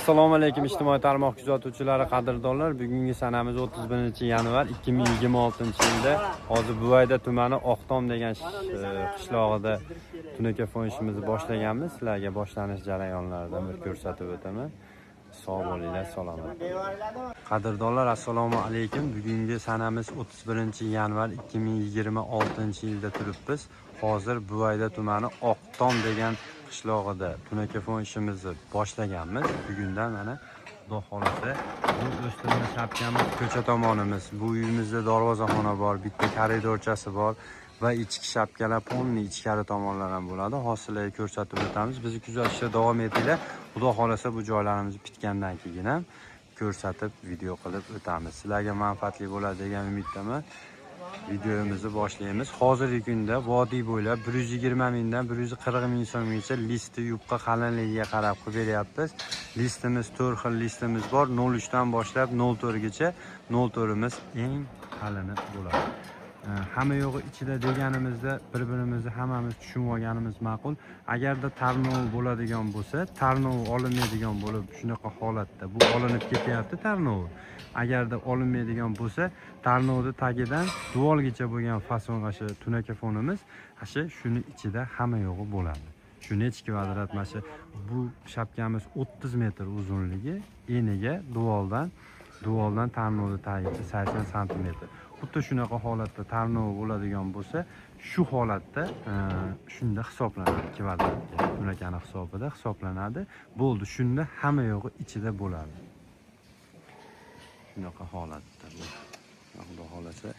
Assalomu alaykum ijtimoiy tarmoq kuzatuvchilari, qadrdonlar. Bugungi sanamiz 31-yanvar 2026-yilda hozir Buvayda tumani Oqtom degan qishlog'ida tunakafon ishimizni boshlaganmiz. Sizlarga boshlanish jarayonlaridan bir ko'rsatib o'taman. Sog' bo'linglar, salomat. Qadrdonlar, assalomu alaykum. Bugungi sanamiz 31-yanvar 2026-yilda turibmiz. Hozir Buvayda tumani Oqtom degan qishlog'ida tunakafon ishimizni boshlaganmiz. Bugundan mana Xudo xolasa bu o'stirma shapkamiz ko'cha tomonimiz. Bu uyimizda darvozaxona bor, bitta koridorchasi bor va ichki shapkalar polni ichkari tomonlar ham bo'ladi. Hozirlarga ko'rsatib o'tamiz. Bizni kuzatishda davom etinglar. Xudo xolasa bu joylarimiz bitgandan keyin ham ko'rsatib video qilib o'tamiz. Sizlarga manfaatli bo'ladi degan umiddaman. Videomizni boshlaymiz. Hozirgi kunda vodiy bo'ylab 120 mingdan 140 ming so'mgacha listi yupqa qalinligiga qarab qilib beryapmiz. Listimiz 4 xil listimiz bor. 03 dan boshlab 04 gacha. 04imiz eng qalini bo'ladi. Hamma yo'g'i ichida deganimizda bir-birimizni hammamiz tushunib olganimiz ma'qul. Agarda tarnov bo'ladigan bo'lsa, tarnov olinmaydigan bo'lib, shunaqa holatda bu olinib ketyapti tarnov. Agarda olinmaydigan bo'lsa, tarnovni tagidan duolgacha bo'lgan fasonga shu tunakafonimiz, shuni ichida hamma yo'g'i bo'ladi. Shu nechi kvadrat mana bu shapkamiz 30 metr uzunligi, eniga duoldan tarnovni tagi 80 sm. Xuddi shunaqa holatda tarnov bo'ladigan bo'lsa, shu holatda shunda hisoblanadi kvadratga. Tunakani hisobida hisoblanadi. Bo'ldi, shunda hamma yo'g'i ichida bo'ladi. Shunaqa holatda bu. Xudo xolasa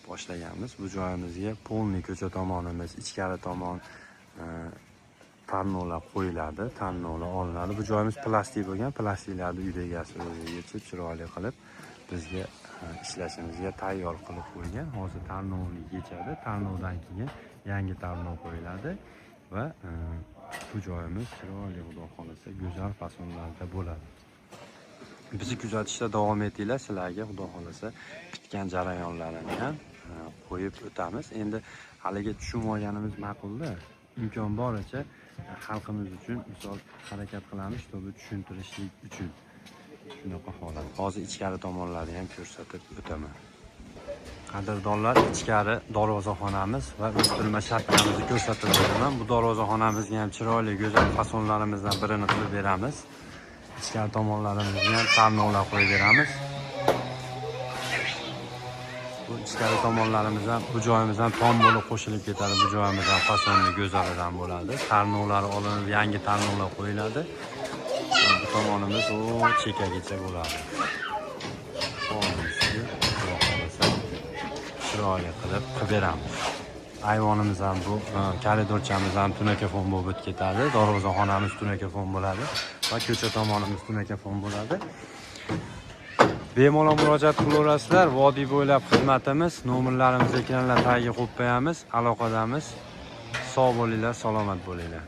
boshlaganmiz. Bu joyimizga polni ko'cha tomonimiz, ichkari tomon tarnovlar qo'yiladi, tarnovlar olinadi. Bu joyimiz plastik bo'lgan, plastiklarni uyda egasi o'zi yechib chiroyli qilib bizga ishlashimizga tayyor qilib qo'ygan. Hozir tarnovni yechadi, tarnovdan keyin yangi tarnov qo'yiladi va bu joyimiz chiroyli, Xudo xolasa go'zal fasonlarda bo'ladi. Bizni kuzatishda davom etinglar. Sizlarga Xudo xolasa bitgan jarayonlarini ham qo'yib o'tamiz. Endi haliga tushunib olganimiz ma'qulda, imkon boricha xalqimiz uchun misol harakat qilamiz, to'g'ri tushuntirishlik uchun. Shunaqa holat. Hozir ichkari tomonlarni ham ko'rsatib o'taman. Qadrdonlar, ichkari darvozaxonamiz va o'stirma shapkamizni ko'rsatib o'taman. Bu darvozaxonamizga ham chiroyli go'zal fasonlarimizdan birini qilib beramiz. Ichkari tomonlarimizga ham tarnovlar qo'yib beramiz. Bu ichkari tomonlarimiz ham bu joyimiz ham tom bo'lib qo'shilib ketadi. Bu joyimiz ham fasonni go'zalidan bo'ladi. Tarnovlar olinib, yangi tarnovlar qo'yiladi. Bu tomonimiz o chekagacha bo'ladi. Chiroyli qilib beramiz. Ayvonimiz ham bu, koridorchamiz ham tunakafon bo'lib ketadi. Darvozaxonamiz tunakafon bo'ladi va ko'cha tomonimiz tunakafon bo'ladi. Bemalol murojaat qilaverasizlar. Vodiy bo'ylab xizmatimiz, nomerlarimizni ekranlar tagiga qo'yib qo'yamiz. Aloqadamiz. Sog' bo'linglar, salomat bo'linglar.